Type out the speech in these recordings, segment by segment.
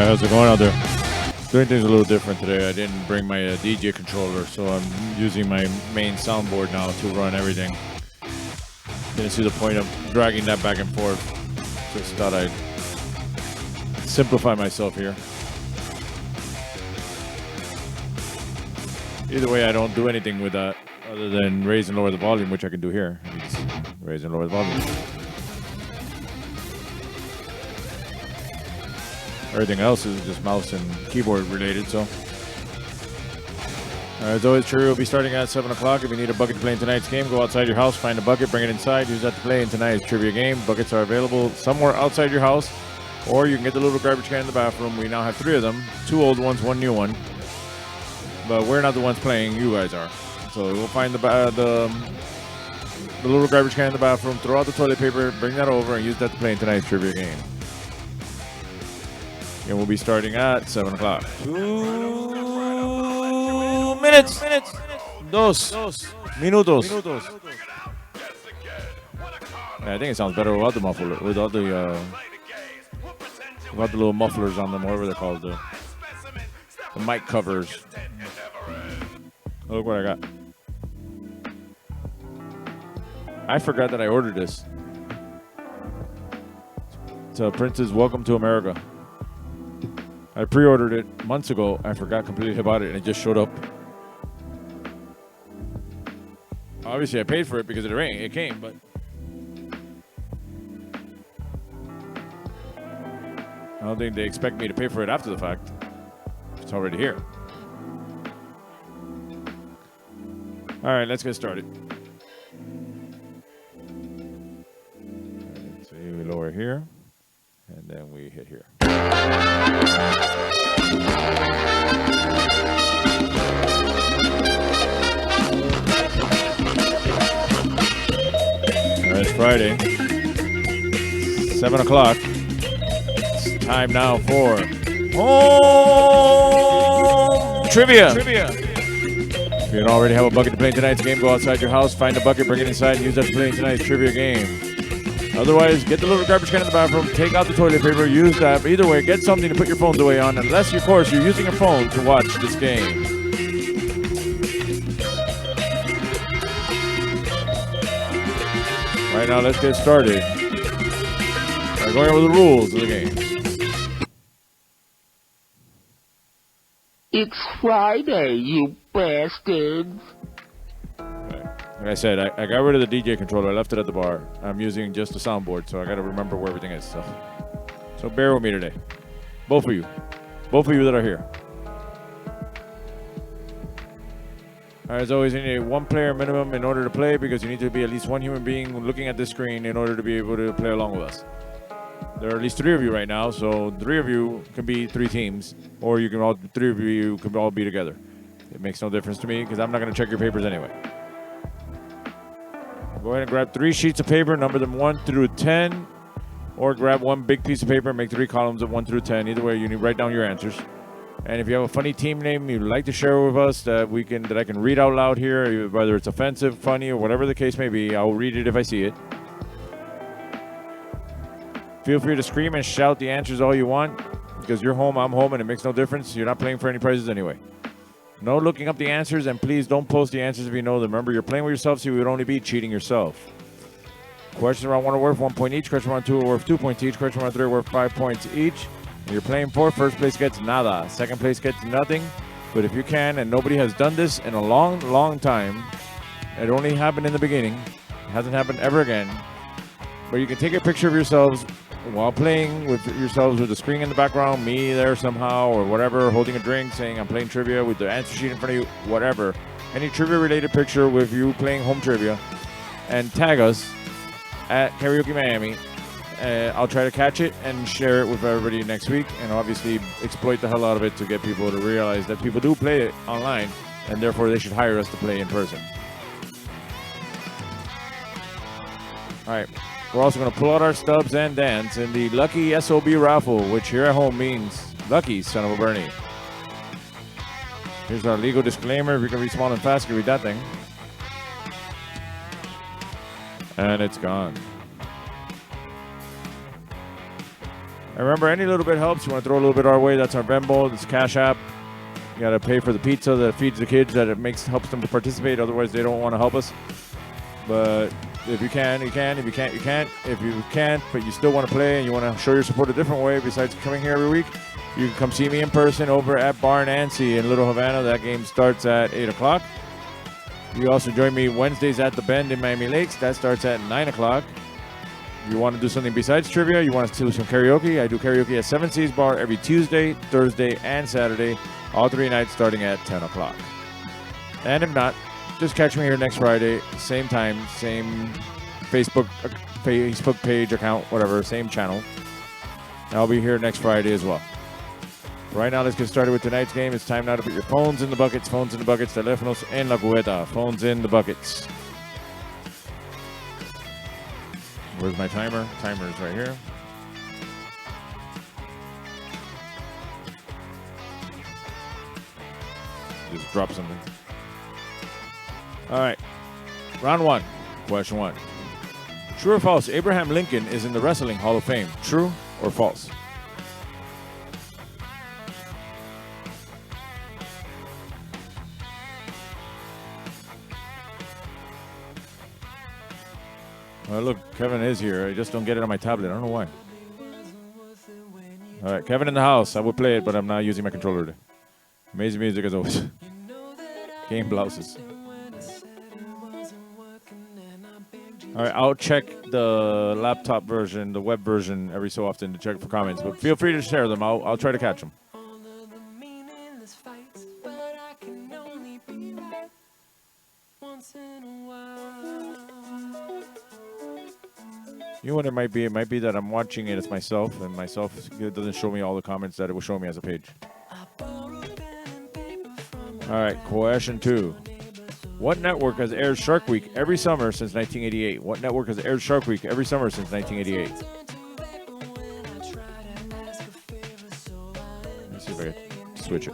how's it going out there? Doing things a little different today. I didn't bring my DJ controller, so I'm using my main soundboard now to run everything. Didn't see the point of dragging that back and forth. Just thought I'd simplify myself here. Either way, I don't do anything with that other than raise and lower the volume, which I can do here. Just raise and lower the volume. Everything else is just mouse and keyboard related, so. As always, Trivia will be starting at 7 o'clock. If you need a bucket to play in tonight's game, go outside your house, find a bucket, bring it inside, use that to play in tonight's trivia game. Buckets are available somewhere outside your house, or you can get the little garbage can in the bathroom. We now have 3 of them, 2 old ones, 1 new one. But we're not the ones playing, you guys are. So we'll find the little garbage can in the bathroom, throw out the toilet paper, bring that over, and use that to play in tonight's trivia game. And we'll be starting at 7 o'clock. 2 minutes. Dos minutos. Yeah, I think it sounds better without the muffler, without the little mufflers on them, whatever they're called, the mic covers. Look what I got. I forgot that I ordered this. It's Prince's Welcome to America. I pre-ordered it months ago. I forgot completely about it, and it just showed up. Obviously, I paid for it because it came, but I don't think they expect me to pay for it after the fact. It's already here. All right, let's get started. Let's see, we lower here, and then we hit here. It's Friday, 7 o'clock. It's time now for home trivia. If you don't already have a bucket to play in tonight's game, go outside your house, find a bucket, bring it inside, and use that to play in tonight's trivia game. Otherwise, get the little garbage can in the bathroom, take out the toilet paper, use that. But either way, get something to put your phones away on, unless, of course, you're using your phone to watch this game. Right now, let's get started. We're going over the rules of the game. It's Friday, you bastards. Like I said, I got rid of the DJ controller. I left it at the bar. I'm using just the soundboard, so I got to remember where everything is. So bear with me today. Both of you that are here. All right, as always, you need 1 player minimum in order to play, because you need to be at least 1 human being looking at this screen in order to be able to play along with us. There are at least 3 of you right now, so 3 of you can be 3 teams, or 3 of you can all be together. It makes no difference to me, because I'm not going to check your papers anyway. Go ahead and grab 3 sheets of paper, number them 1 through 10, or grab 1 big piece of paper and make 3 columns of 1 through 10. Either way, you need to write down your answers. And if you have a funny team name you'd like to share with us that I can read out loud here, whether it's offensive, funny, or whatever the case may be, I'll read it if I see it. Feel free to scream and shout the answers all you want, because you're home, I'm home, and it makes no difference. You're not playing for any prizes anyway. No looking up the answers, and please don't post the answers if you know them. Remember, you're playing with yourself, so you would only be cheating yourself. Questions around 1 are worth 1 point each. Questions around 2 are worth 2 points each. Questions around 3 are worth 5 points each. And you're playing for first place gets nada. Second place gets nothing. But if you can, and nobody has done this in a long, long time, it only happened in the beginning. It hasn't happened ever again. But you can take a picture of yourselves while playing with yourselves with the screen in the background, me there somehow, or whatever, holding a drink, saying I'm playing trivia with the answer sheet in front of you, whatever. Any trivia-related picture with you playing home trivia, and tag us at Karaoke Miami. I'll try to catch it and share it with everybody next week, and obviously exploit the hell out of it to get people to realize that people do play it online, and therefore they should hire us to play in person. All right. We're also going to pull out our stubs and dance in the Lucky SOB raffle, which here at home means lucky, son of a Bernie. Here's our legal disclaimer. If you can read small and fast, you can read that thing. And it's gone. And remember, any little bit helps. You want to throw a little bit our way, that's our Venmo, this Cash App. You got to pay for the pizza that feeds the kids, that it helps them to participate. Otherwise, they don't want to help us. But if you can, you can. If you can't, you can't. If you can't, but you still want to play and you want to show your support a different way besides coming here every week, you can come see me in person over at Bar Nancy in Little Havana. That game starts at 8 o'clock. You also join me Wednesdays at The Bend in Miami Lakes. That starts at 9 o'clock. You want to do something besides trivia, you want to do some karaoke, I do karaoke at 7 Seas Bar every Tuesday, Thursday, and Saturday, all 3 nights starting at 10 o'clock. And if not, just catch me here next Friday, same time, same Facebook page, account, whatever, same channel. I'll be here next Friday as well. Right now, let's get started with tonight's game. It's time now to put your phones in the buckets, teléfonos en la cubeta, phones in the buckets. Where's my timer? Timer is right here. Just drop something. All right. Round 1. Question 1. True or false? Abraham Lincoln is in the Wrestling Hall of Fame. True or false? Well, look, Kevin is here. I just don't get it on my tablet. I don't know why. All right, Kevin in the house. I would play it, but I'm not using my controller today. Amazing music as always. Game blouses. All right, I'll check the laptop version, the web version, every so often to check for comments. But feel free to share them. I'll try to catch them. You know what it might be? It might be that I'm watching it as myself, and it doesn't show me all the comments that it will show me as a page. All right, question 2. What network has aired Shark Week every summer since 1988? What network has aired Shark Week every summer since 1988? Let me see if I can switch it.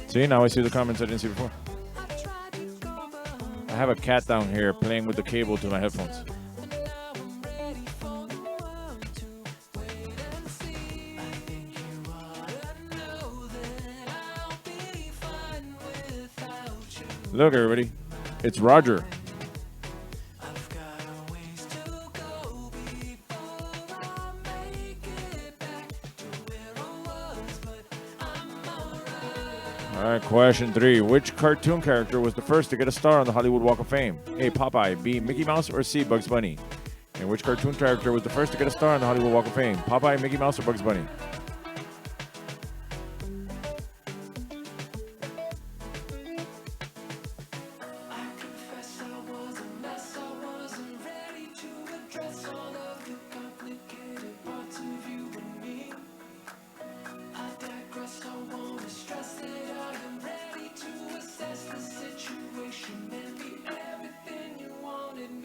See, now I see the comments I didn't see before. I have a cat down here playing with the cable to my headphones. Look, everybody. It's Roger. All right, question 3. Which cartoon character was the first to get a star on the Hollywood Walk of Fame? A. Popeye, B. Mickey Mouse, or C. Bugs Bunny? And which cartoon character was the first to get a star on the Hollywood Walk of Fame? Popeye, Mickey Mouse, or Bugs Bunny?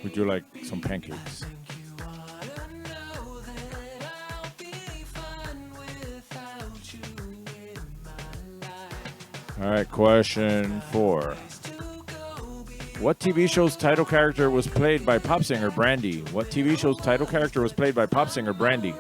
Would you like some pancakes? All right, question 4. What TV show's title character was played by pop singer Brandy? What TV show's title character was played by pop singer Brandy?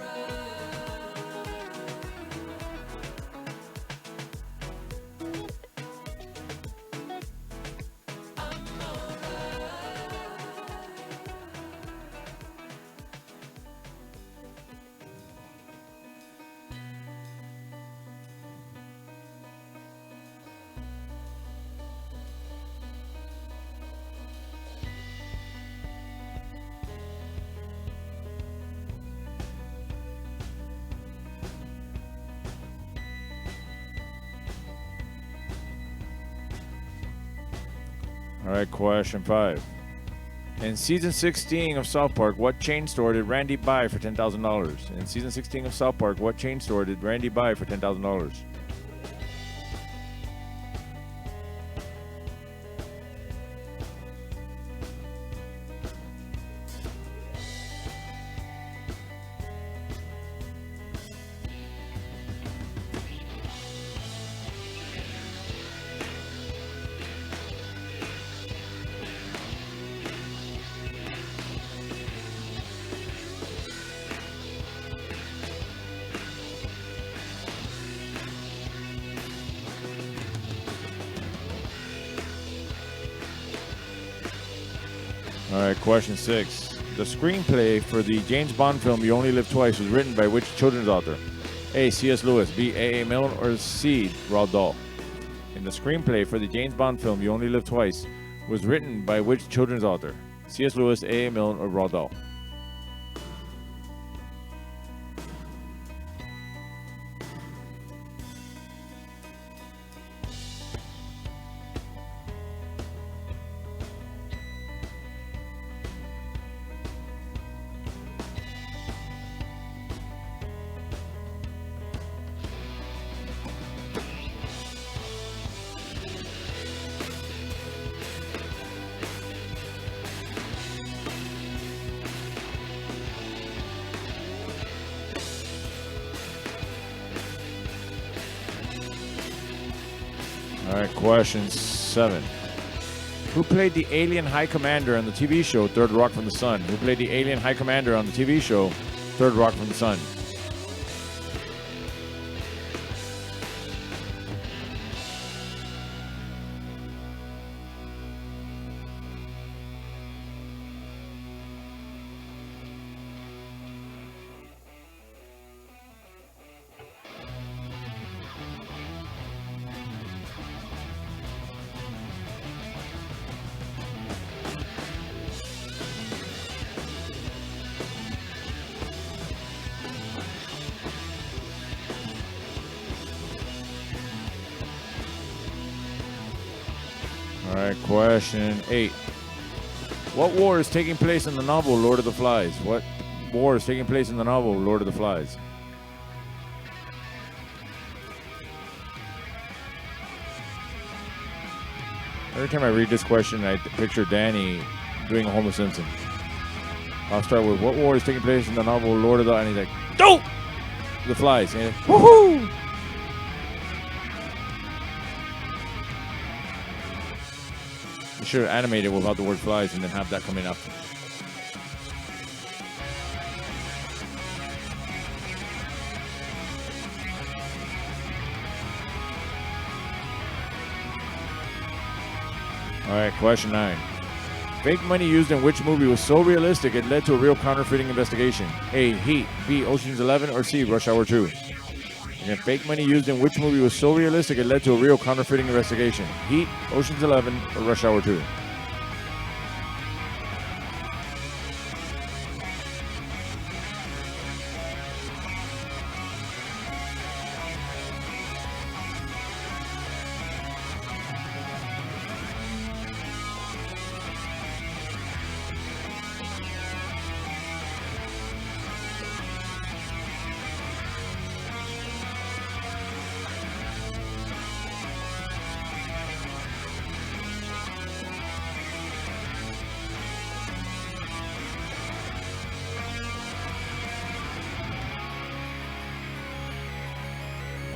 All right, question 5. In season 16 of South Park, what chain store did Randy buy for $10,000? In season 16 of South Park, what chain store did Randy buy for $10,000? All right, question 6. The screenplay for the James Bond film You Only Live Twice was written by which children's author? A. C.S. Lewis, B. A. Milne, or C. Roald Dahl? In the screenplay for the James Bond film You Only Live Twice was written by which children's author? C.S. Lewis, A. Milne, or Roald Dahl? All right, question 7. Who played the alien high commander on the TV show Third Rock from the Sun? Who played the alien high commander on the TV show Third Rock from the Sun? All right, question 8. What war is taking place in the novel Lord of the Flies? What war is taking place in the novel Lord of the Flies? Every time I read this question, I picture Danny doing a Homer Simpson. I'll start with, what war is taking place in the novel Lord of the... And he's like, dope! The Flies. And he's like, woohoo! You should have animated without the word flies and then have that coming up. All right, question 9. Fake money used in which movie was so realistic it led to a real counterfeiting investigation? A. Heat, B. Ocean's 11, or C. Rush Hour 2? Again, fake money used in which movie was so realistic it led to a real counterfeiting investigation? Heat, Ocean's 11, or Rush Hour 2?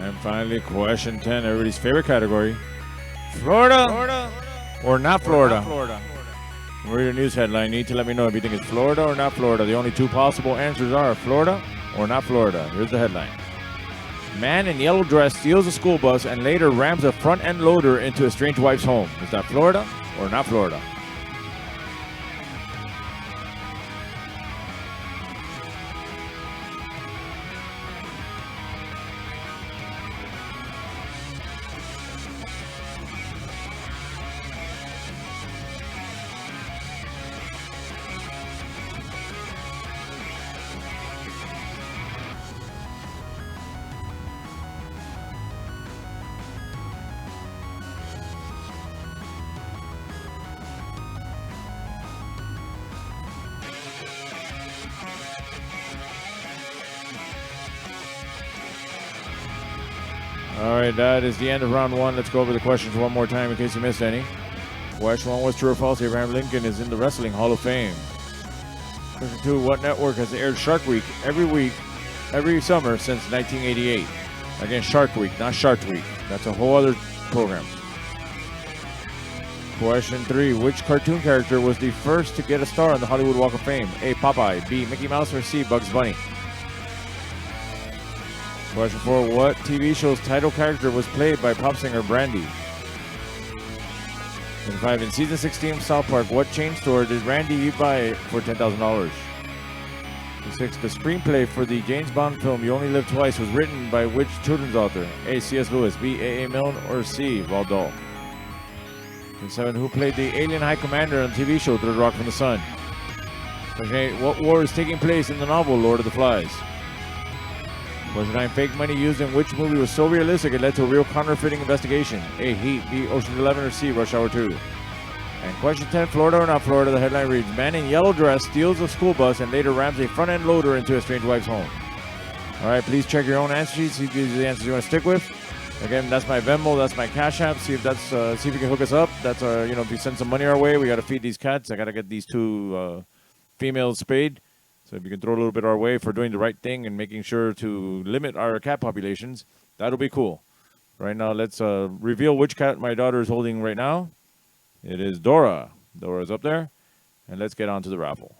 And finally, question 10, everybody's favorite category. Florida, or not Florida? Read your news headline. You need to let me know if you think it's Florida or not Florida. The only two possible answers are Florida or not Florida. Here's the headline. Man in yellow dress steals a school bus and later rams a front-end loader into a strange wife's home. Is that Florida or not Florida? All right, that is the end of round 1. Let's go over the questions one more time in case you missed any. Question 1 was true or false. Abraham Lincoln is in the Wrestling Hall of Fame. Question 2, what network has aired Shark Week every summer since 1988? Again, Shark Week, not Shark Week. That's a whole other program. Question 3, which cartoon character was the first to get a star on the Hollywood Walk of Fame? A, Popeye, B, Mickey Mouse, or C, Bugs Bunny? Question 4, what TV show's title character was played by pop singer Brandy? And 5, in season 16 of South Park, what chain store did Randy buy for $10,000? 6, the screenplay for the James Bond film You Only Live Twice was written by which children's author? A. C.S. Lewis, B. A. Milne, or C. Roald Dahl? And 7, who played the alien high commander on the TV show Third Rock from the Sun? Question 8, what war is taking place in the novel Lord of the Flies? Question 9, fake money used in which movie was so realistic it led to a real counterfeiting investigation? A. Heat, B. Ocean's 11, or C. Rush Hour 2? And question 10, Florida or not Florida, the headline reads, man in yellow dress steals a school bus and later rams a front-end loader into a strange wife's home. All right, please check your own answer sheets, see if these are the answers you want to stick with. Again, that's my Venmo, that's my Cash App. See if that's, see if you can hook us up. That's our, if you send some money our way, we got to feed these cats. I got to get these 2 females spayed. So if you can throw a little bit our way for doing the right thing and making sure to limit our cat populations, that'll be cool. Right now, let's reveal which cat my daughter is holding right now. It is Dora. Dora's up there. And let's get on to the raffle.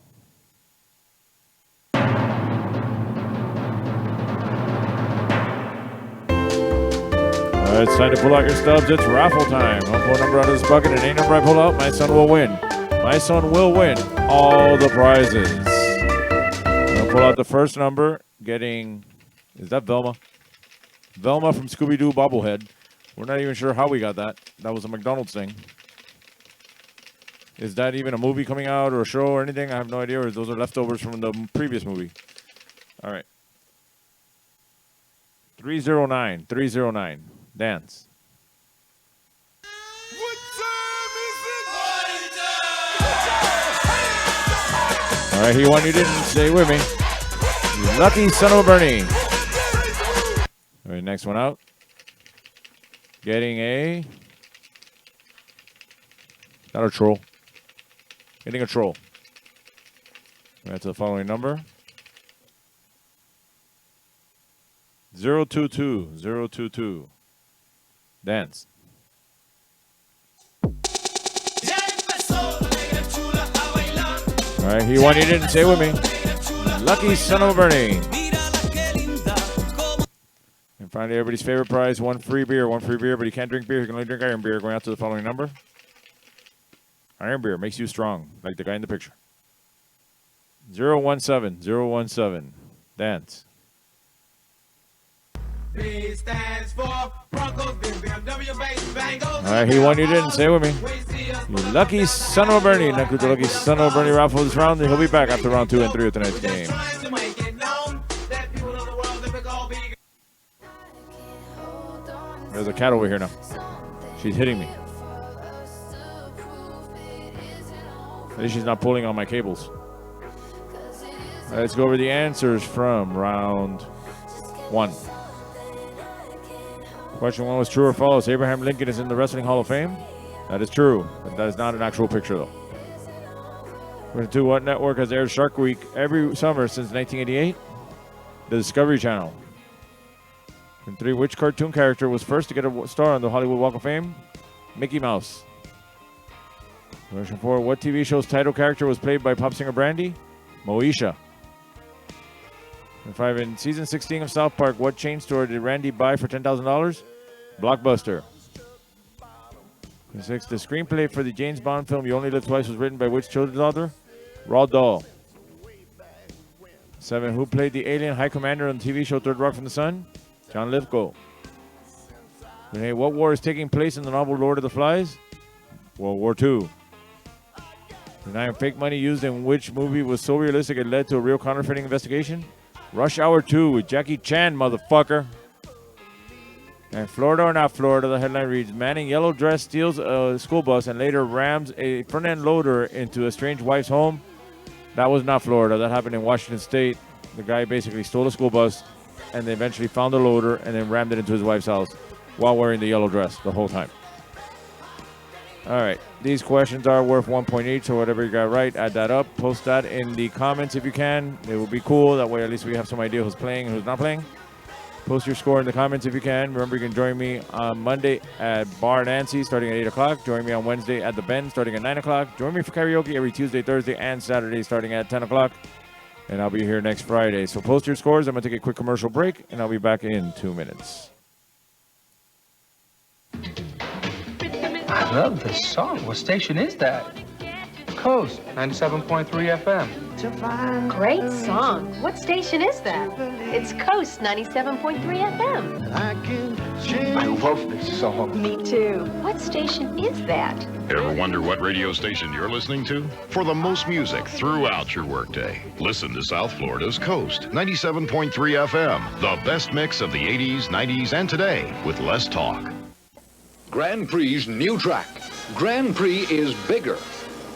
All right, it's time to pull out your stubs. It's raffle time. I'll pull a number out of this bucket, and any number I pull out, my son will win. My son will win all the prizes. I'll pull out the first number, getting... Is that Velma? Velma from Scooby-Doo Bobblehead. We're not even sure how we got that. That was a McDonald's thing. Is that even a movie coming out or a show or anything? I have no idea. Or those are leftovers from the previous movie. All right. 309. 309. Dance. What time is it? All right, he won. You didn't. Stay with me. You lucky son of a Bernie. All right, next one out. Getting a... Not a troll. Getting a troll. Right to the following number. 022. 022. Dance. All right, he won. He didn't. Stay with me. Lucky son of a Bernie. And finally, everybody's favorite prize: one free beer. One free beer, but he can't drink beer. He can only drink iron beer. Going out to the following number. Iron beer makes you strong, like the guy in the picture. 017. 017. Dance. B stands for Broncos, BMW, Bengals. All right, he won. You didn't. Stay with me. You lucky son of a Bernie. Now, the lucky son of a Bernie raffle this round. He'll be back after round 2 and 3 of tonight's game. There's a cat over here now. She's hitting me. At least she's not pulling on my cables. All right, let's go over the answers from round 1. Question 1 was true or false. Abraham Lincoln is in the Wrestling Hall of Fame. That is true, but that is not an actual picture, though. Question 2, what network has aired Shark Week every summer since 1988? The Discovery Channel. Question 3, which cartoon character was first to get a star on the Hollywood Walk of Fame? Mickey Mouse. Question 4, what TV show's title character was played by pop singer Brandy? Moesha. Question 5, in season 16 of South Park, what chain store did Randy buy for $10,000? Blockbuster. Question 6, the screenplay for the James Bond film You Only Live Twice was written by which children's author? Roald Dahl. 7, who played the alien high commander on the TV show Third Rock from the Sun? John Lithgow. 8, what war is taking place in the novel Lord of the Flies? World War II. 9, fake money used in which movie was so realistic it led to a real counterfeiting investigation? Rush Hour 2 with Jackie Chan, motherfucker. And Florida or not Florida, the headline reads, man in yellow dress steals a school bus and later rams a front-end loader into a strange wife's home. That was not Florida. That happened in Washington State. The guy basically stole a school bus and they eventually found the loader and then rammed it into his wife's house while wearing the yellow dress the whole time. All right, these questions are worth 1 point each, so whatever you got right, add that up. Post that in the comments if you can. It will be cool. That way at least we have some idea who's playing and who's not playing. Post your score in the comments if you can. Remember, you can join me on Monday at Bar Nancy starting at 8 o'clock. Join me on Wednesday at The Bend starting at 9 o'clock. Join me for karaoke every Tuesday, Thursday, and Saturday starting at 10 o'clock. And I'll be here next Friday. So post your scores. I'm going to take a quick commercial break, and I'll be back in 2 minutes. I love this song. What station is that? Coast 97.3 FM. Great song. What station is that? It's Coast 97.3 FM. I love this song. Me too. What station is that? Ever wonder what radio station you're listening to? For the most music throughout your workday, listen to South Florida's Coast 97.3 FM. The best mix of the 80s, 90s, and today with less talk. Grand Prix's new track. Grand Prix is bigger,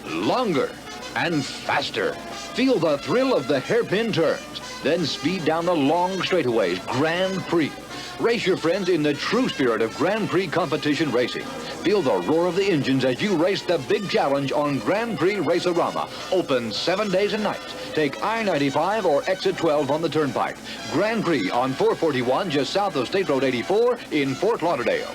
longer, and faster. Feel the thrill of the hairpin turns, then speed down the long straightaways. Grand Prix. Race your friends in the true spirit of Grand Prix competition racing. Feel the roar of the engines as you race the big challenge on Grand Prix Race-A-Rama. Open 7 days and nights. Take I-95 or exit 12 on the turnpike. Grand Prix on 441 just south of State Road 84 in Fort Lauderdale.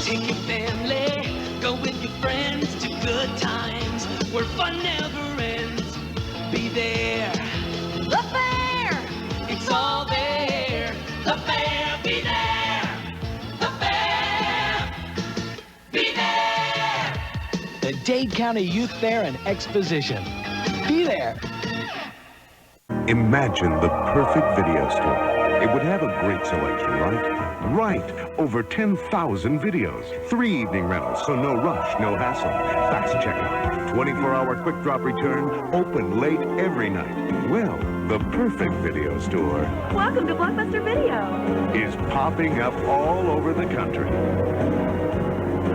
Take your family, go with your friends to good times where fun never ends. Be there. The fair, it's all there. The fair, be there. The fair, be there. The Dade County Youth Fair and Exposition. Be there. Imagine the perfect video store. It would have a great selection, right? Right. Over 10,000 videos. 3 evening rentals, so no rush, no hassle. Fast checkout. 24-hour quick drop return. Open late every night. Well, the perfect video store Welcome to Blockbuster Video. is popping up all over the country.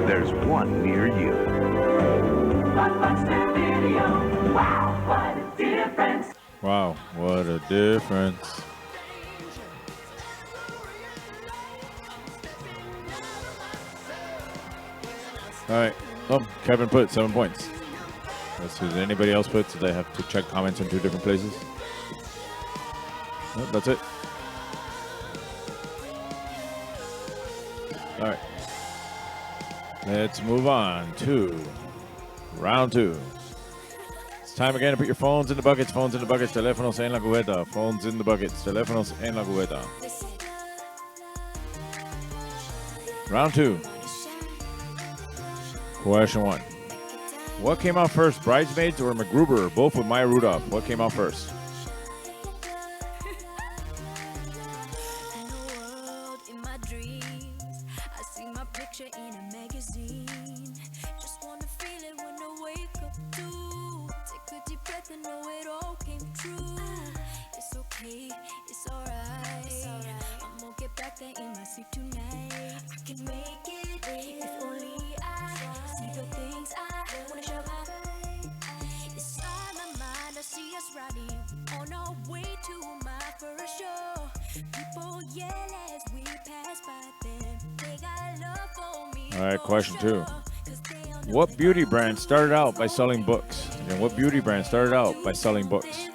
There's one near you. Blockbuster Video. Wow, what a difference. Wow, what a difference. All right. Oh, Kevin put 7 points. Let's see. Did anybody else put? Did they have to check comments in 2 different places? Nope, that's it. All right. Let's move on to round 2. It's time again to put your phones in the buckets. Phones in the buckets. Teléfonos en la cubeta. Phones in the buckets. Teléfonos en la cubeta. Round 2. Question 1. What came out first, Bridesmaids or MacGruber? Both with Maya Rudolph. What came out first? All right, question 2. What beauty brand started out by selling books? And what beauty brand started out by selling books?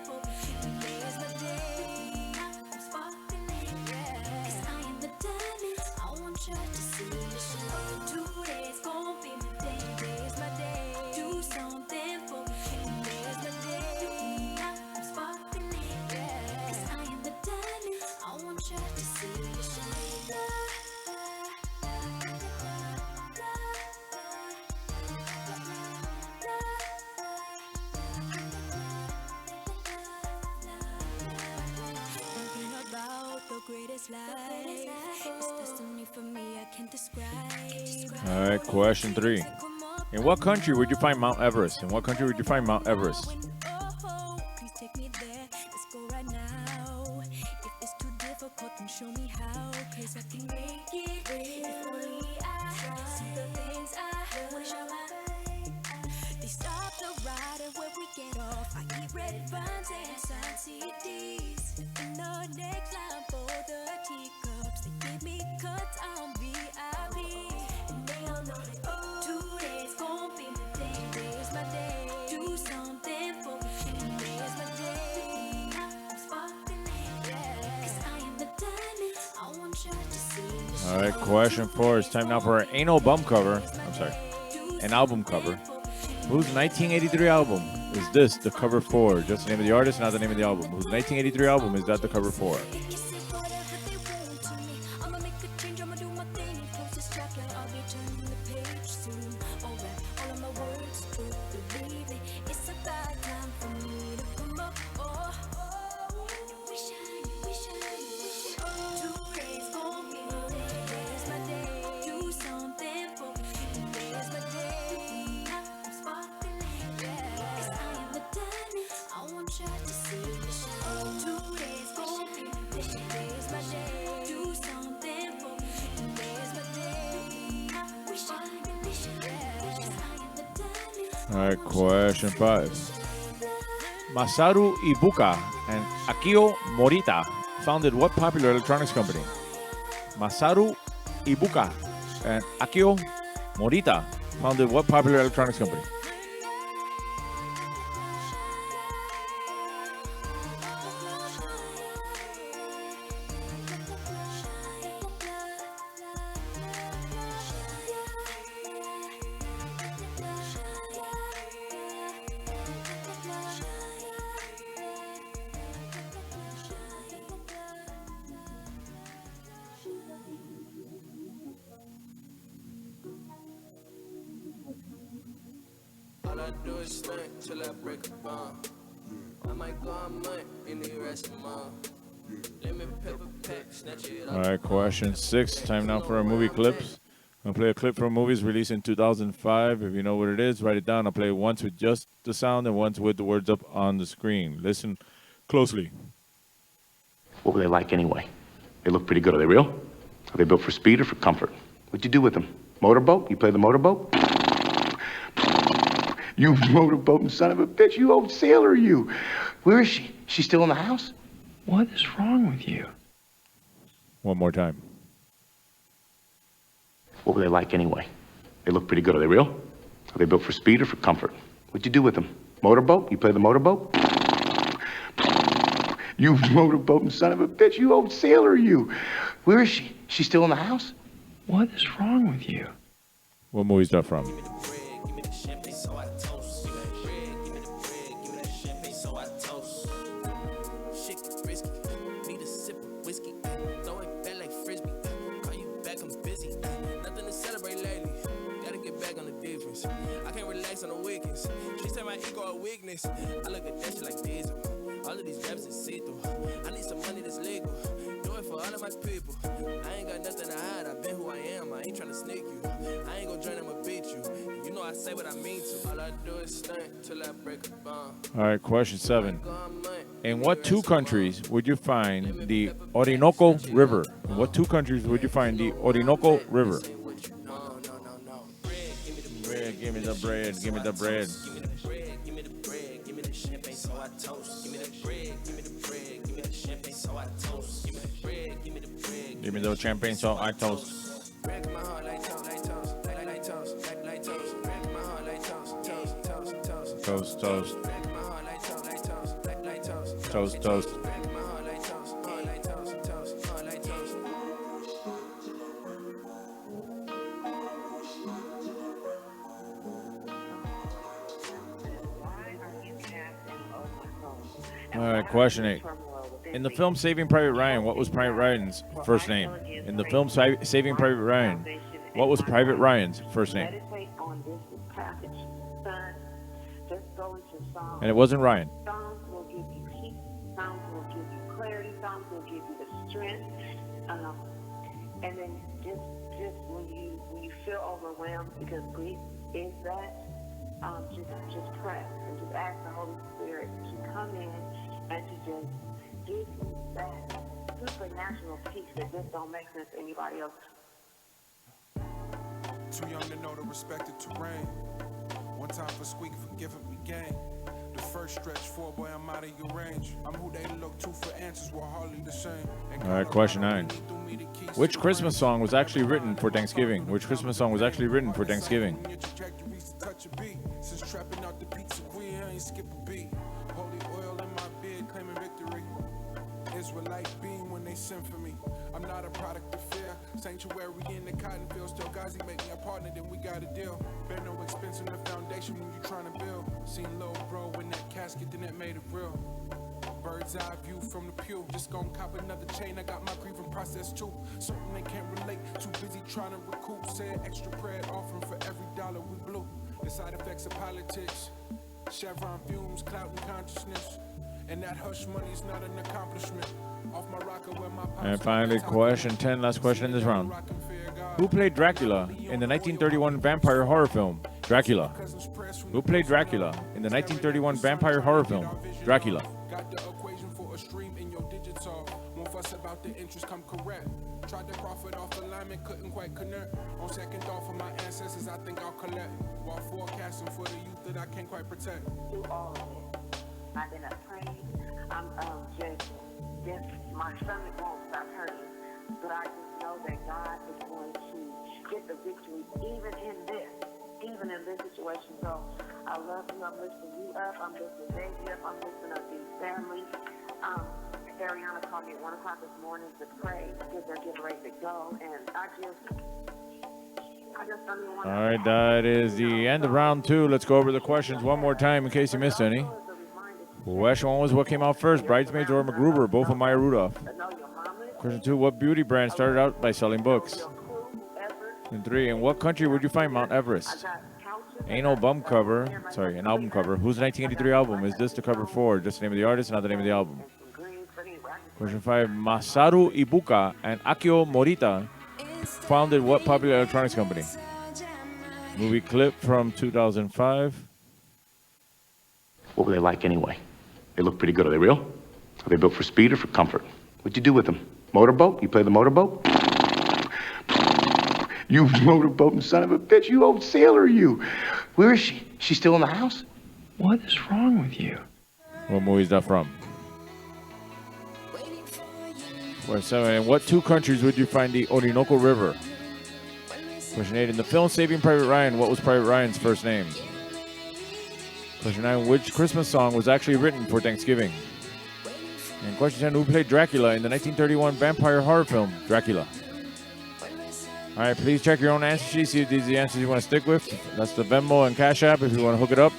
All right, question 3. In what country would you find Mount Everest? In what country would you find Mount Everest? All right, question 4. It's time now for an anal bum cover. I'm sorry, an album cover. Whose 1983 album is this the cover for? Just the name of the artist, not the name of the album. Whose 1983 album is that the cover for? All right, question 5. Masaru Ibuka and Akio Morita founded what popular electronics company? Masaru Ibuka and Akio Morita founded what popular electronics company? All I do is stunt till I break a bone. I might go a month in the rest of month. Lemon pepper pack, snatch it up. All right, question 6. Time now for our movie clips. I'll play a clip from movies released in 2005. If you know what it is, write it down. I'll play it once with just the sound and once with the words up on the screen. Listen closely. What were they like anyway? They look pretty good. Are they real? Are they built for speed or for comfort? What'd you do with them? Motorboat? You play the motorboat? You motorboating son of a bitch. You old sailor, you. Where is she? She's still in the house? What is wrong with you? One more time. What were they like anyway? They look pretty good. Are they real? Are they built for speed or for comfort? What'd you do with them? Motorboat? You play the motorboat? You motorboating son of a bitch. You old sailor, you. Where is she? She's still in the house? What is wrong with you? What movie is that from? I can't relax on the weekends. She said my ego a weakness. I look at that shit like diesel. All of these raps is see-through. I need some money that's legal. Do it for all of my people. I ain't got nothing to hide. I've been who I am. I ain't trying to sneak you. I ain't gonna join them or beat you. You know I say what I mean to. All I do is stunt till I break a bone. All right, question 7. In what 2 countries would you find the Orinoco River? In what 2 countries would you find the Orinoco River? Bread, give me the bread, give me the bread. Give me the bread, give me the bread, give me the champagne so I toast. Give me the bread, give me the bread, give me the champagne so I toast. Give me the bread, give me the bread. Give me the champagne so I toast. Break my heart like toast, like toast, like toast, like toast. Break my heart like toast, toast, toast, toast. Toast, toast. Break my heart like toast, like toast, like toast. Toast, toast. Break my heart like toast, like toast, toast, like toast. All right, question 8. In the film Saving Private Ryan, what was Private Ryan's first name? In the film Saving Private Ryan, what was Private Ryan's first name? And it wasn't Ryan. Songs will give you peace. Songs will give you clarity. Songs will give you the strength. And then just when you feel overwhelmed, because grief is that, just pray and just ask the Holy Spirit to come in and to just give you that supernatural peace that just don't make sense to anybody else. Too young to know the respected terrain. One time for squeak, forgiven me gang. The first stretch, 4 boy, I'm out of your range. I'm who they look to for answers, we're hardly the same. All right, question 9. Which Christmas song was actually written for Thanksgiving? Which Christmas song was actually written for Thanksgiving? Since trapping out the pizzeria, I ain't skip a beat. Holy oil in my beard, claiming victory. Israelite being when they send for me. I'm not a product of fear. Sanctuary in the cotton field, still Gazi make me a partner, then we got a deal. Bear no expense in the foundation when you trying to build. Seen little bro in that casket, then that made it real. Bird's eye view from the pew. Just gon' cop another chain. I got my grieving process too. Certain they can't relate. Too busy trying to recoup. Said extra bread offering for every dollar we blew. The side effects of politics. Chevron fumes, cloud and consciousness. And that hush money's not an accomplishment. Off my rocker where my pops. And finally, question 10, last question in this round. Who played Dracula in the 1931 vampire horror film, Dracula? Who played Dracula in the 1931 vampire horror film, Dracula? Got the equation for a stream in your digital. Won't fuss about the interest, come correct. Tried to profit off alignment, couldn't quite connect. On second thought for my ancestors, I think I'll collect. While forecasting for the youth that I can't quite protect. Through all of it, I've been afraid. I'm just my stomach won't stop hurting. But I just know that God is going to get the victory even in this situation. So I love you. I'm lifting you up. I'm lifting Daisy up. I'm lifting up these families. Ariana called me at 1 o'clock this morning to pray because they're getting ready to go. And I just don't even want to. All right, that is the end of round 2. Let's go over the questions one more time in case you missed any. Question 1 was what came out first, Bridesmaids or MacGruber, both of Maya Rudolph. Question 2, what beauty brand started out by selling books? And 3, in what country would you find Mount Everest? Ain't no album cover. Whose 1983 album is this the cover for? Just the name of the artist, not the name of the album. Question 5, Masaru Ibuka and Akio Morita founded what popular electronics company? Movie clip from 2005. What were they like anyway? They look pretty good. Are they real? Are they built for speed or for comfort? What'd you do with them? Motorboat? You play the motorboat? You motorboating son of a bitch. You old sailor, you. Where is she? She's still in the house? What is wrong with you? What movie is that from? Question 7, in what 2 countries would you find the Orinoco River? Question 8, in the film Saving Private Ryan, what was Private Ryan's first name? Question 9, which Christmas song was actually written for Thanksgiving? And question 10, who played Dracula in the 1931 vampire horror film, Dracula? All right, please check your own answer sheet, see if these are the answers you want to stick with. That's the Venmo and Cash App if you want to hook it up.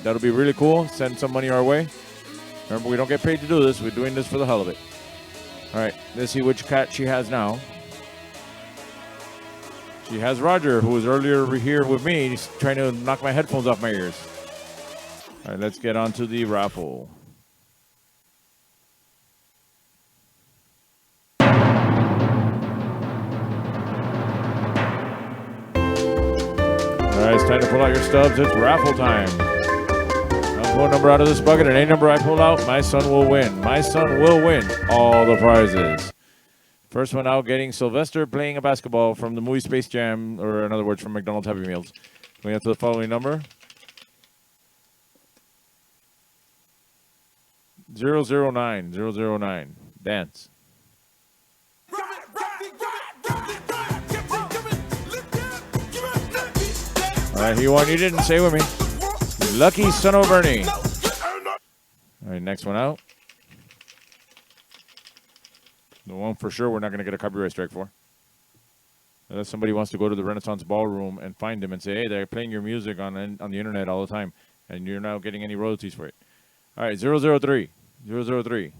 That'll be really cool. Send some money our way. Remember, we don't get paid to do this. We're doing this for the hell of it. All right, let's see which cat she has now. She has Roger, who was earlier here with me. He's trying to knock my headphones off my ears. All right, let's get on to the raffle. All right, it's time to pull out your stubs. It's raffle time. I'll pull a number out of this bucket, and any number I pull out, my son will win. My son will win all the prizes. First one out, getting Sylvester playing a basketball from the movie Space Jam, or in other words, from McDonald's Happy Meals. We have to the following number. 009. Dance. All right, he won. You didn't say with me. Lucky son of a Bernie. All right, next one out. The one for sure we're not going to get a copyright strike for. Unless somebody wants to go to the Renaissance Ballroom and find them and say, hey, they're playing your music on the internet all the time, and you're not getting any royalties for it. All right, 003. 003.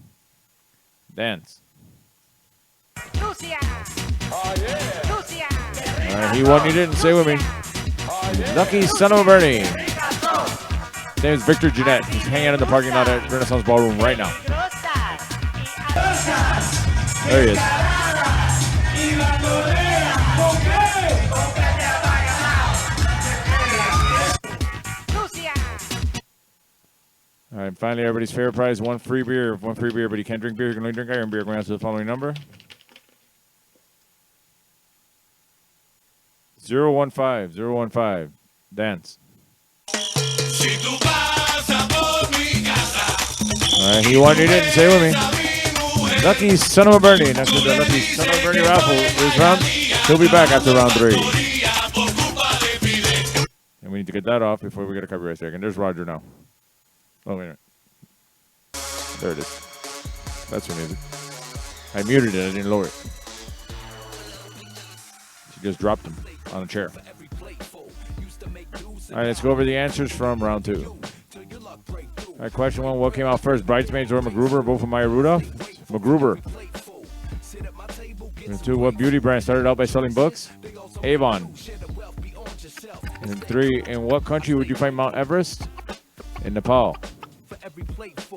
Dance. Lucia. Oh, yeah. Lucia. All right, he won. You didn't say with me. Lucky son of a Bernie. His name is Victor Jeanette. He's hanging out in the parking lot at Renaissance Ballroom right now. There he is. All right, finally, everybody's favorite prize, one free beer. One free beer, but you can't drink beer. You can only drink iron beer. Going out to the following number. 015. Dance. All right, he won. You didn't say with me. Lucky son of a Bernie. Next to the Lucky son of a Bernie raffle is round. He'll be back after round 3. And we need to get that off before we get a copyright strike. And there's Roger now. Oh, wait a minute. There it is. That's what it is. I muted it. I didn't lower it. She just dropped him on a chair. All right, let's go over the answers from round 2. All right, question 1. What came out first, Bridesmaids or MacGruber? Both from Maya Rudolph. MacGruber. And 2. What beauty brand started out by selling books? Avon. And 3. In what country would you find Mount Everest? In Nepal.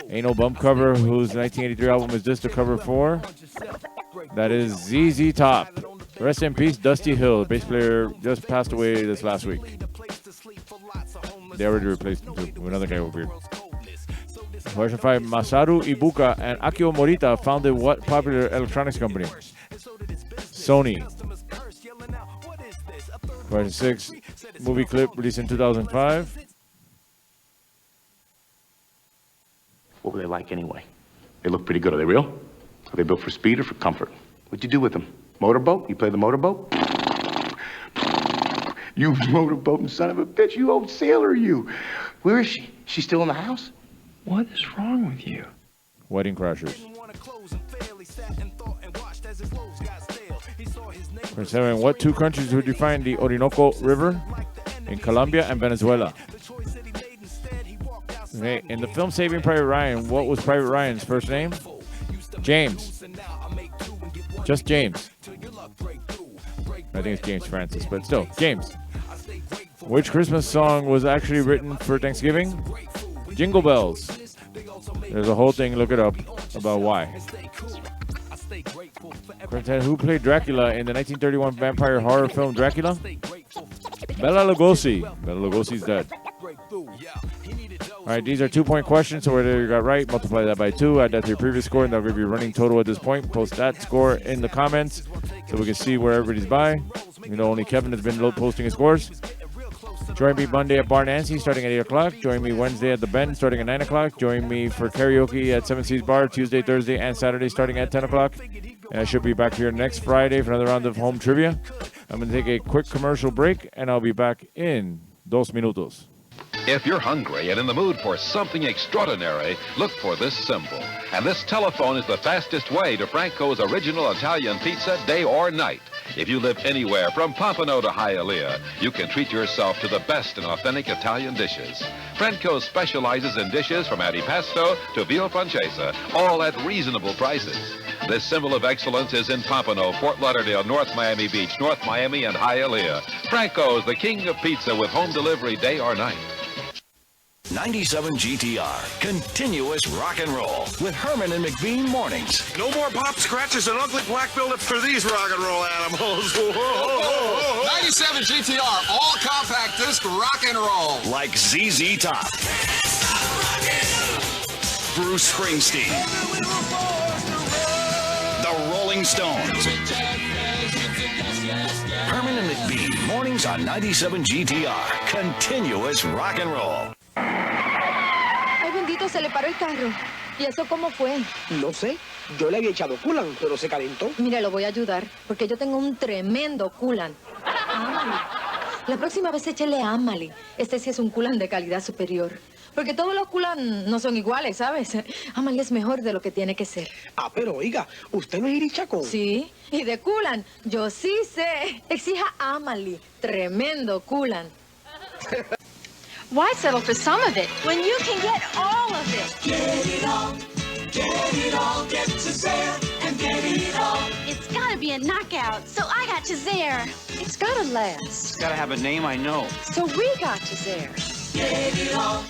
Ain't No Bum Cover, whose 1983 album is this the cover for? That is ZZ Top. Rest in peace, Dusty Hill. Bass player just passed away this last week. They already replaced him too with another guy over here. Question 5. Masaru Ibuka and Akio Morita founded what popular electronics company? Sony. Question 6. Movie clip released in 2005. What were they like anyway? They look pretty good. Are they real? Are they built for speed or for comfort? What'd you do with them? Motorboat? You play the motorboat? You motorboating son of a bitch. You old sailor, you. Where is she? She's still in the house? What is wrong with you? Wedding Crashers. Question 7. What 2 countries would you find the Orinoco River? In Colombia and Venezuela. Okay, in the film Saving Private Ryan, what was Private Ryan's first name? James. Just James. I think it's James Francis, but still, James. Which Christmas song was actually written for Thanksgiving? Jingle Bells. There's a whole thing, look it up, about why. Question 10. Who played Dracula in the 1931 vampire horror film Dracula? Bela Lugosi. Bela Lugosi's dead. All right, these are 2-point questions, so whatever you got right, multiply that by 2, add that to your previous score, and that'll give you a running total at this point. Post that score in the comments so we can see where everybody's by. You know, only Kevin has been posting his scores. Join me Monday at Bar Nancy starting at 8 o'clock. Join me Wednesday at The Bend starting at 9 o'clock. Join me for karaoke at 7 Seas Bar Tuesday, Thursday, and Saturday starting at 10 o'clock. And I should be back here next Friday for another round of home trivia. I'm going to take a quick commercial break, and I'll be back in 2 minutos. If you're hungry and in the mood for something extraordinary, look for this symbol. And this telephone is the fastest way to Franco's original Italian pizza, day or night. If you live anywhere from Pompano to Hialeah, you can treat yourself to the best in authentic Italian dishes. Franco specializes in dishes from antipasto to veal francese, all at reasonable prices. This symbol of excellence is in Pompano, Fort Lauderdale, North Miami Beach, North Miami, and Hialeah. Franco's, the king of pizza with home delivery day or night. 97 GTR, continuous rock and roll with Herman and McBean mornings. No more pop scratches and ugly black buildup for these rock and roll animals. 97 GTR, all compact disc rock and roll. Like ZZ Top, Bruce Springsteen, the Rolling Stones. Herman and McBean mornings on 97 GTR, continuous rock and roll. Ay, bendito, se le paró el carro. ¿Y eso cómo fue? No sé. Yo le había echado coolant, pero se calentó. Mire, lo voy a ayudar, porque yo tengo un tremendo coolant. La próxima vez échele Amali. Este sí es un coolant de calidad superior. Porque todos los coolant no son iguales, ¿sabes? Amali es mejor de lo que tiene que ser. Ah, pero oiga, ¿usted no es irichacón? Sí, y de coolant, yo sí sé. Exija Amali. Tremendo coolant. Why settle for some of it when you can get all of it? Get it all, get to Zaire and get it all. It's gotta be a knockout, so I got to Zaire. It's gotta last. It's gotta have a name I know. So we got to Zaire. Get it all,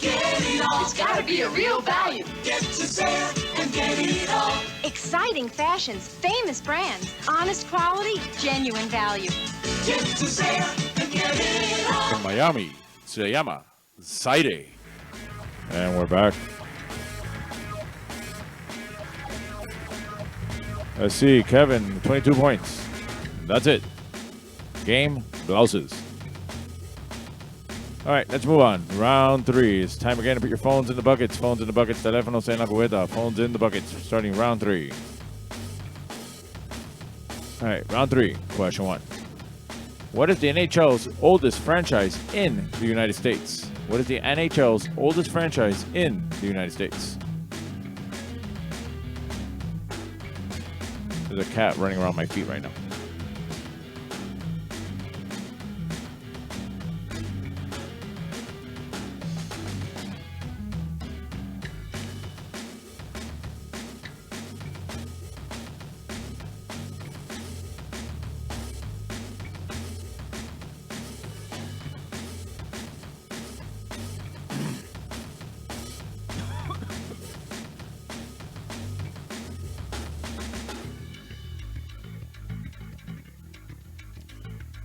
It's gotta be a real value. get to Zaire and get it all. Exciting fashions, famous brands, honest quality, genuine value. Get to Zaire and get it all. From Miami, se llama Zaire. And we're back. Let's see, Kevin, 22 points. That's it. Game, blouses. All right, let's move on. Round 3. It's time again to put your phones in the buckets. Phones in the buckets. Teléfonos en la cubeta. Phones in the buckets. Starting round 3. All right, round 3. Question 1. What is the NHL's oldest franchise in the United States? What is the NHL's oldest franchise in the United States? There's a cat running around my feet right now.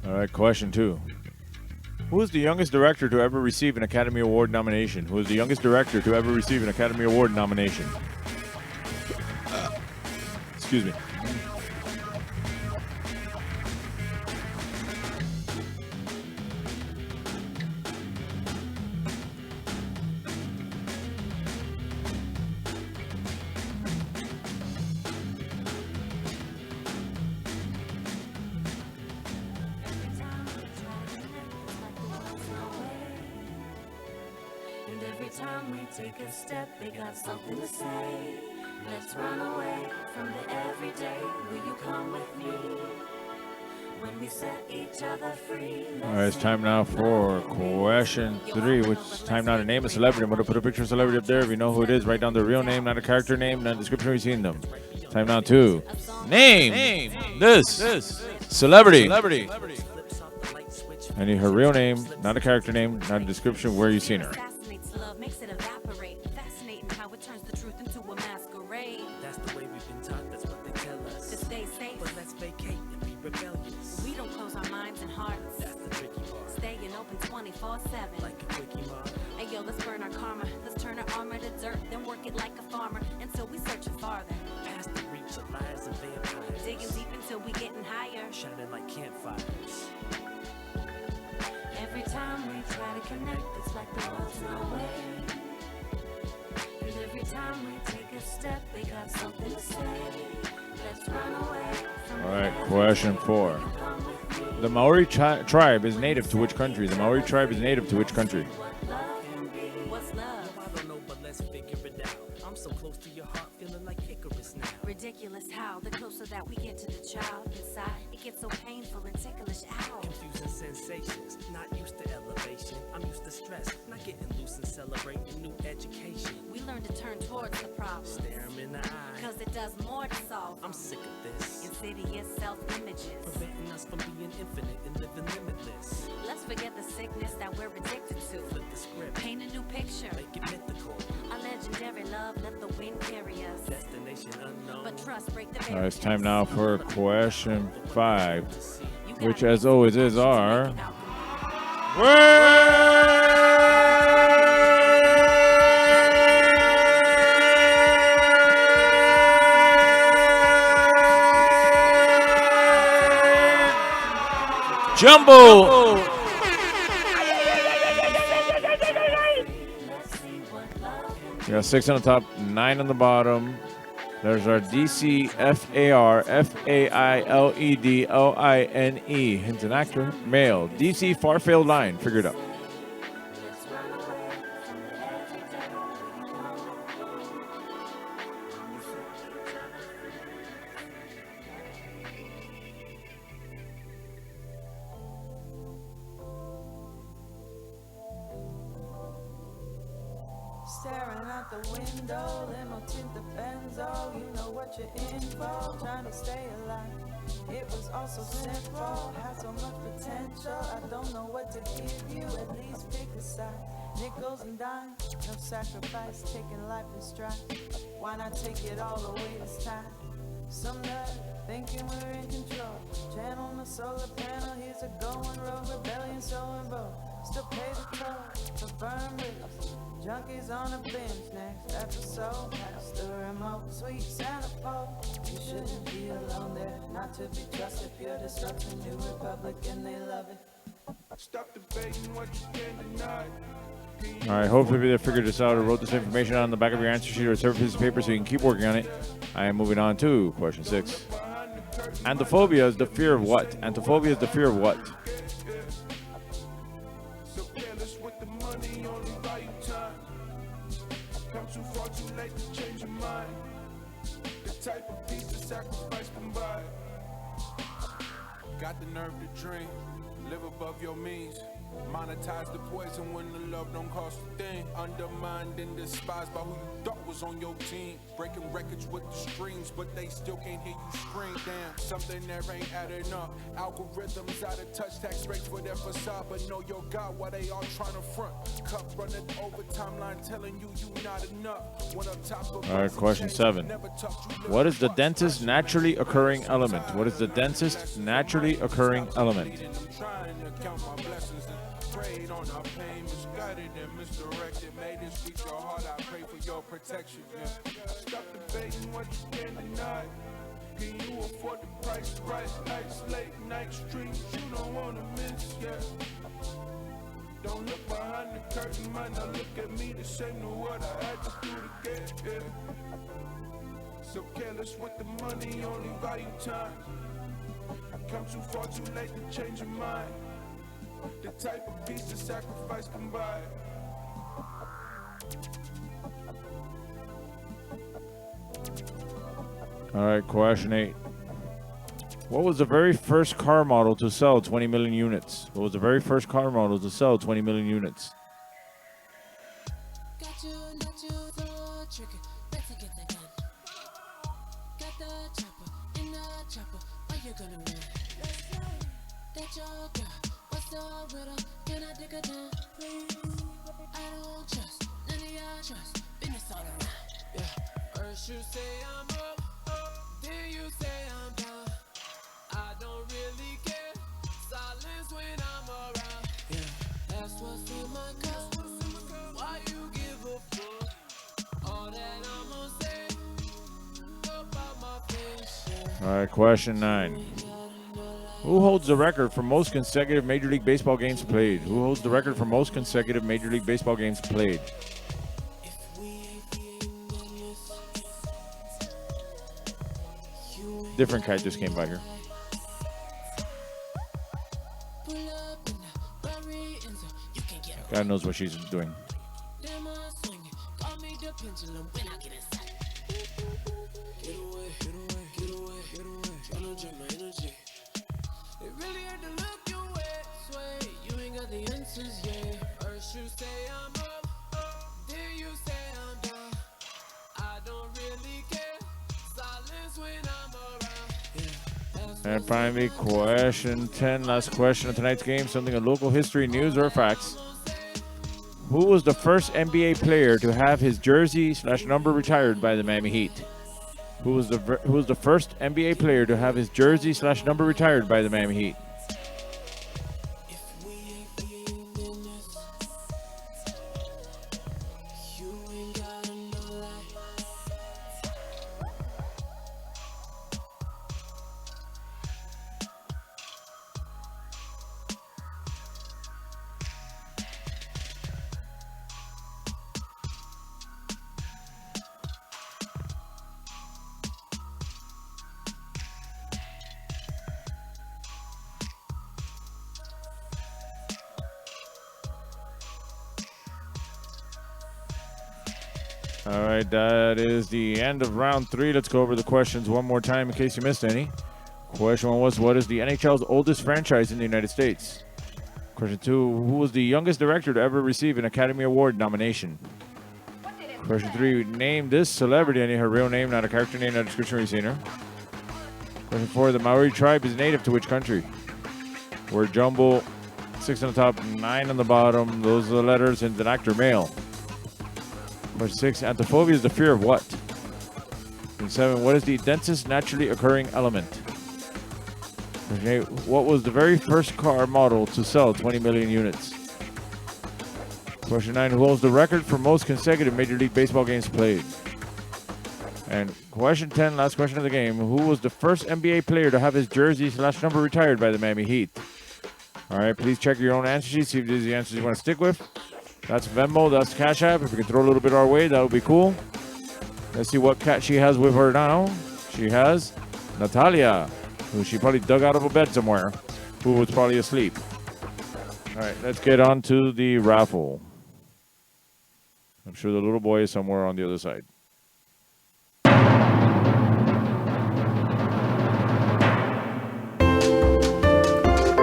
All right, question 2. Who is the youngest director to ever receive an Academy Award nomination? Who is the youngest director to ever receive an Academy Award nomination? Excuse me. And every time we take a step, they got something to say. Let's run away from the everyday. Will you come with me? When we set each other free. All right, it's time now for question 3, which is time now to name a celebrity. I'm going to put a picture of a celebrity up there. If you know who it is, write down their real name, not a character name, not a description where you've seen them. Time now to name this celebrity. I need her real name, not a character name, not a description where you've seen her. Love makes it evaporate. Fascinating how it turns the truth into a masquerade. That's the way we've been taught, that's what they tell us. To stay safe, But let's vacate and be rebellious. we don't close our minds and hearts. That's the tricky part. Staying open 24/7. Like a quickie mark. Hey yo, let's burn our karma. Let's turn our armor to dirt, then work it like a farmer until we search it farther. Past the reach of lies and vampires. Digging deep until we getting higher. Shining like campfires. Every time we try to connect, it's like the world's no way. And every time we take a step, they got something to say. Let's run away from All right, question 4. The Maori tribe is native to which country? The Maori tribe is native to which country? what's love? I don't know, but let's figure it out. I'm so close to your heart, feeling like Icarus now. Ridiculous how the closer that we get to the child inside, it gets so painful and ticklish out. Confusing sensations, not used to elevation. I'm used to stress, not getting loose and celebrating new education. We learn to turn towards the problem. Stare 'em in the eye. Cause it does more to solve. I'm sick of this. Insidious self-images. Preventing us from being infinite and living limitless. Let's forget the sickness that we're addicted to. Flip the script. Paint a new picture. Make it mythical. A legendary love, let the wind carry us. Destination unknown. But trust, break the All right, it's time now for question 5, which as always is our Jumbo. We got 6 on the top, 9 on the bottom. There's our DC FAR FAILEDLINE. He's an actor, male. DC far-failed line. Figure it out. Staring out the window, limo tint the benzo. You know what you're in for, trying to stay alive. It was all so simple, had so much potential. I don't know what to give you, at least pick a side. Nickels and dimes, no sacrifice, taking life in stride. Why not take it all the way this time? Some nut thinking we're in control. Channel on the solar panel, here's a going road. Rebellion so in bold, still pay the toll for burn ribs. Junkies on a bench, next episode. Pass the remote, sweet Santa pole. You shouldn't be alone there, not to be trusted. Pure destruction, New Republic, and they love it. Stop debating what you can't deny. All right, hopefully they figured this out or wrote this information on the back of your answer sheet or a separate piece of paper so you can keep working on it. I am moving on to question 6. Antophobia is the fear of what? Antophobia is the fear of what? So careless with the money, only buy you time. Come too far, too late to change your mind. The type of piece of sacrifice can buy. Got the nerve to dream, live above your means. Monetize the poison when the love don't cost a thing. Undermined and despised by who you thought was on your team. Breaking records with the streams, but they still can't hear you scream. Damn, something that ain't adding up. Algorithms out of touch, tax rates for their facade, but know your God while they all trying to front. Cup running over timeline telling you not enough. When up top of All right, question 7. What is the densest naturally occurring element? What is the densest naturally occurring element? trying to count my blessings and prayed on our pain, misguided and misdirected. Made this week your heart, I pray for your protection. Yeah. Stop debating what you can deny. Can you afford the price right? Nights, late night streams, you don't wanna miss, yeah. Don't look behind the curtain, might not look at me the same to what I had to do to get here. So careless with the money, only value time. Come too far, too late to change your mind. The type of peace the sacrifice can buy. All right, question 8. What was the very first car model to sell 20 million units? What was the very first car model to sell 20 million units? First you say I'm up, then you say I'm down. I don't really care, silence when I'm around. Yeah, that's what's in my cup. Why you give a fuck? All that I'ma say about my face. Yeah. All right, question 9. Who holds the record for most consecutive Major League Baseball games played? Who holds the record for most consecutive Major League Baseball games played? Different cat just came by here. God knows what she's doing. And finally, question 10, last question of tonight's game, something of local history, news, or facts. Who was the first NBA player to have his jersey/number retired by the Miami Heat? Who was the first NBA player to have his jersey/number retired by the Miami Heat? All right, that is the end of round 3. Let's go over the questions one more time in case you missed any. Question 1 was, what is the NHL's oldest franchise in the United States? Question 2, who was the youngest director to ever receive an Academy Award nomination? Question 3, name this celebrity. I need her real name, not a character name, not a description where you've seen her. Question 4, the Maori tribe is native to which country? Word jumble, 6 on the top, 9 on the bottom. Those are the letters in the actor male. Question 6, anthrophobia is the fear of what? Question 7, what is the densest naturally occurring element? Question 8, what was the very first car model to sell 20 million units? Question 9, who holds the record for most consecutive Major League Baseball games played? And question 10, last question of the game, who was the first NBA player to have his jersey/number retired by the Miami Heat? All right, please check your own answer sheet, see if these are the answers you want to stick with. That's Venmo, that's Cash App. If we can throw a little bit our way, that would be cool. Let's see what cat she has with her now. She has Natalia, who she probably dug out of a bed somewhere, who was probably asleep. All right, let's get on to the raffle. I'm sure the little boy is somewhere on the other side. All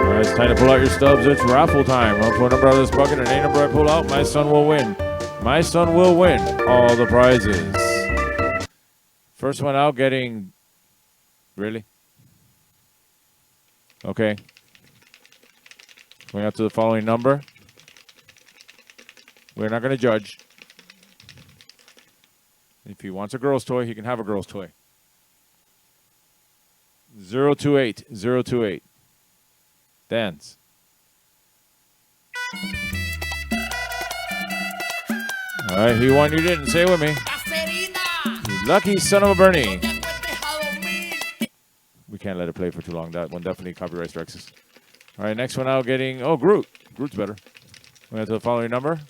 right, it's Time to pull out your stubs. It's raffle time. I'll put a number out of this bucket, and any number I pull out, my son will win. My son will win all the prizes. First one out getting... Really? Okay. Going out to the following number. We're not going to judge. If he wants a girl's toy, he can have a girl's toy. 028. 028. Dance. All right, he won. You didn't. Say it with me. You lucky son of a Bernie. We can't let it play for too long. That one definitely copyright strikes us. All right, next one out getting... Oh, Groot. Groot's better. We're going to the following number.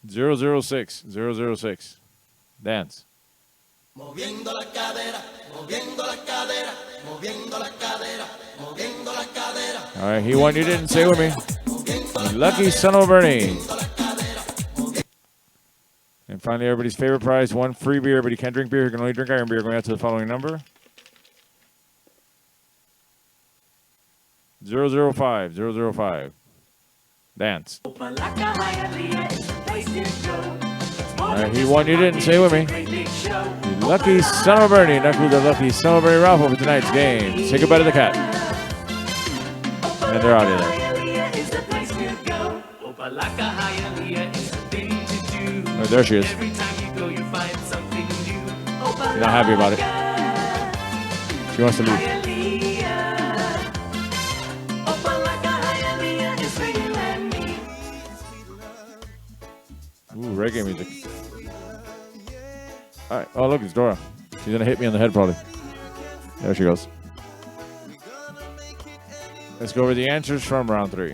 006. 006. Dance. Moviendo la cadera, moviendo la cadera, moviendo la cadera, moviendo la cadera. All right, he won. You didn't. Say it with me. You lucky son of a Bernie. And finally, everybody's favorite prize, one free beer. Everybody can't drink beer. You can only drink iron beer. Going out to the following number. 005. 005. Dance. All right, he won. You didn't. Say it with me. You lucky son of a Bernie. Knuckle the lucky son of a Bernie raffle for tonight's game. Say goodbye to the cat. And they're out of there. Oh, there she is. She's not happy about it. She wants to leave. Ooh, reggae music. All right. Oh, look, it's Dora. She's going to hit me on the head, probably. There she goes. Let's go over the answers from round 3.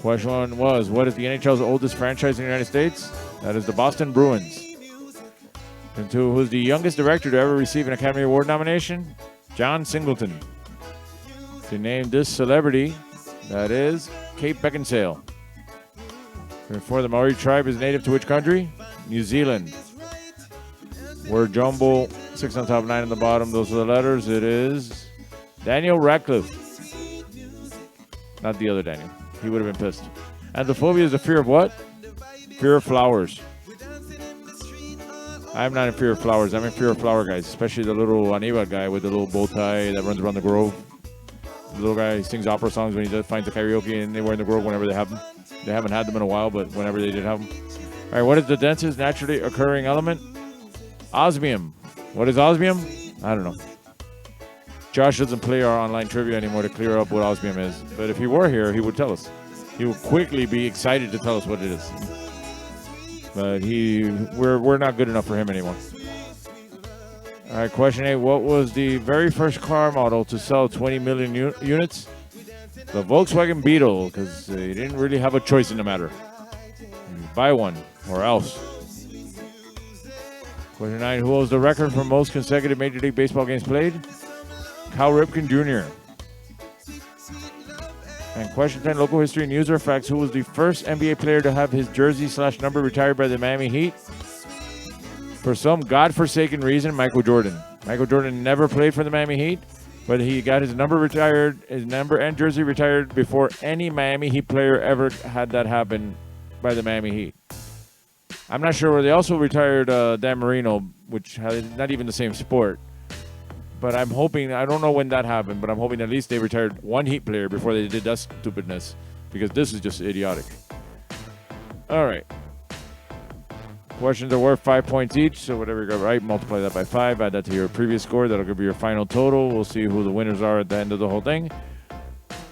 Question 1 was, what is the NHL's oldest franchise in the United States? That is the Boston Bruins. And 2, who's the youngest director to ever receive an Academy Award nomination? John Singleton. To name this celebrity, that is Kate Beckinsale. And 4, the Maori tribe is native to which country? New Zealand. Word jumble, 6 on top, 9 on the bottom. Those are the letters. It is Daniel Radcliffe. Not the other Daniel. He would have been pissed. And the phobia is the fear of what? Fear of flowers. I'm not in fear of flowers. I'm in fear of flower guys, especially the little Aniba guy with the little bow tie that runs around the grove. The little guy sings opera songs when he finds a karaoke, and they were in the grove whenever they have them. They haven't had them in a while, but whenever they did have them. All right, what is the densest naturally occurring element? Osmium. What is osmium? I don't know. Josh doesn't play our online trivia anymore to clear up what osmium is. But if he were here, he would tell us. He would quickly be excited to tell us what it is. But we're not good enough for him anymore. All right, question 8. What was the very first car model to sell 20 million units? The Volkswagen Beetle, because they didn't really have a choice in the matter. Buy one, or else. Question 9. Who holds the record for most consecutive Major League Baseball games played? Cal Ripken Jr. And question 10, local history, news or facts. Who was the first NBA player to have his jersey/number retired by the Miami Heat? For some godforsaken reason, Michael Jordan. Michael Jordan never played for the Miami Heat, but he got his number retired, his number and jersey retired before any Miami Heat player ever had that happen by the Miami Heat. I'm not sure where they also retired Dan Marino, which has not even the same sport. But I'm hoping, I don't know when that happened, but I'm hoping at least they retired one Heat player before they did that stupidness, because this is just idiotic. All right. Questions are worth 5 points each, so whatever you got right, multiply that by 5, add that to your previous score. That'll give you your final total. We'll see who the winners are at the end of the whole thing.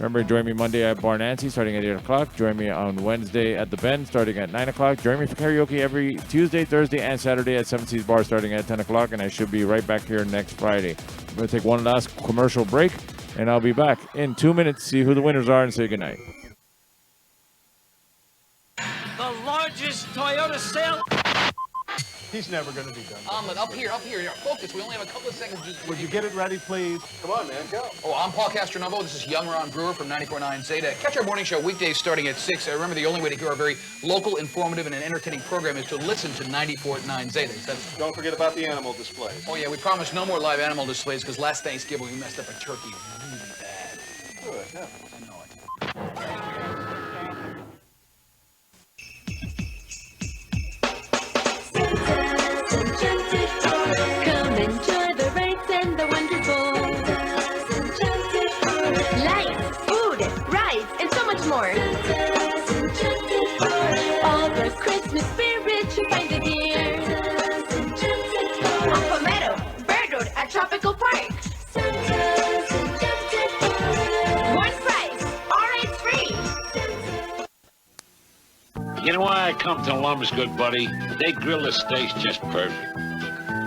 Remember, join me Monday at Bar Nancy starting at 8 o'clock. Join me on Wednesday at The Bend starting at 9 o'clock. Join me for karaoke every Tuesday, Thursday, and Saturday at 7 Seas Bar starting at 10 o'clock. And I should be right back here next Friday. I'm going to take one last commercial break, and I'll be back in 2 minutes, see who the winners are, and say goodnight. The largest Toyota sale. He's never going to be done. Omelet, up here. Focus. We only have a couple of seconds. Would you get it ready, please? Come on, man, go. Oh, I'm Paul Castronovo. This is Young Ron Brewer from 94.9 Zeta. Catch our morning show weekdays starting at 6. Remember, the only way to hear our very local, informative, and an entertaining program is to listen to 94.9 Zeta. Don't forget about the animal displays. Oh, yeah, we promise no more live animal displays because last Thanksgiving we messed up a turkey really bad. Good, yeah. I know it. Come enjoy the rides and the wonderful lights, food, rides, and so much more. All the Christmas spirit you find it here. On Palmetto, Bird Road at Tropical Park. One price, all rides free. You know why I come to Lum's, good buddy? They grill the steaks just perfect.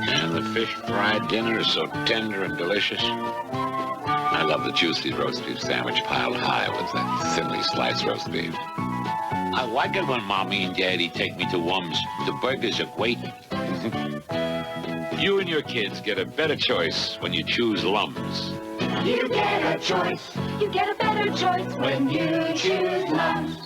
And the fish fried dinner is so tender and delicious. I love the juicy roast beef sandwich piled high with that thinly sliced roast beef. I like it when Mommy and Daddy take me to Lum's. The burgers are great. You and your kids get a better choice when you choose Lum's. You get a choice. You get a better choice when you choose Lum's.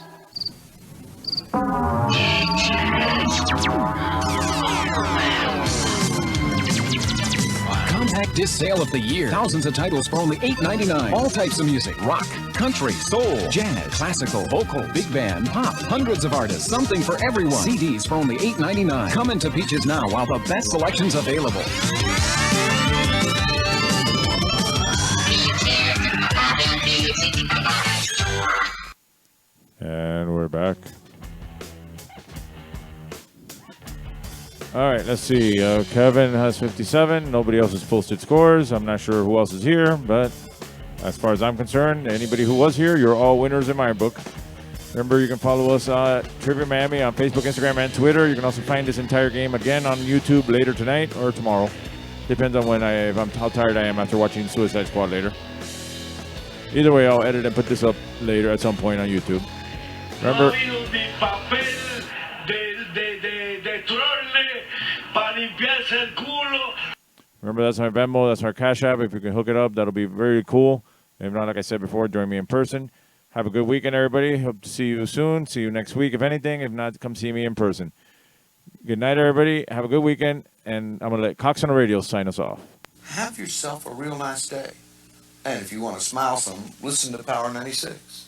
Compact disc sale of the year. Thousands of titles for only $8.99. All types of music. Rock, country, soul, jazz, classical, vocal, big band, pop. Hundreds of artists. Something for everyone. CDs for only $8.99. Come into Peaches now while the best selection's available. And we're back. All right, let's see. Kevin has 57. Nobody else has posted scores. I'm not sure who else is here, but as far as I'm concerned, anybody who was here, you're all winners in my book. Remember, you can follow us at Trivia Miami on Facebook, Instagram, and Twitter. You can also find this entire game again on YouTube later tonight or tomorrow. Depends on how tired I am after watching Suicide Squad later. Either way, I'll edit and put this up later at some point on YouTube. Remember, that's my Venmo, that's our Cash App. If you can hook it up, that'll be very cool. If not, like I said before, join me in person. Have a good weekend, everybody. Hope to see you soon. See you next week, if anything. If not, come see me in person. Good night, everybody. Have a good weekend. And I'm going to let Cox on the Radio sign us off. Have yourself a real nice day. And if you want to smile some, listen to Power 96.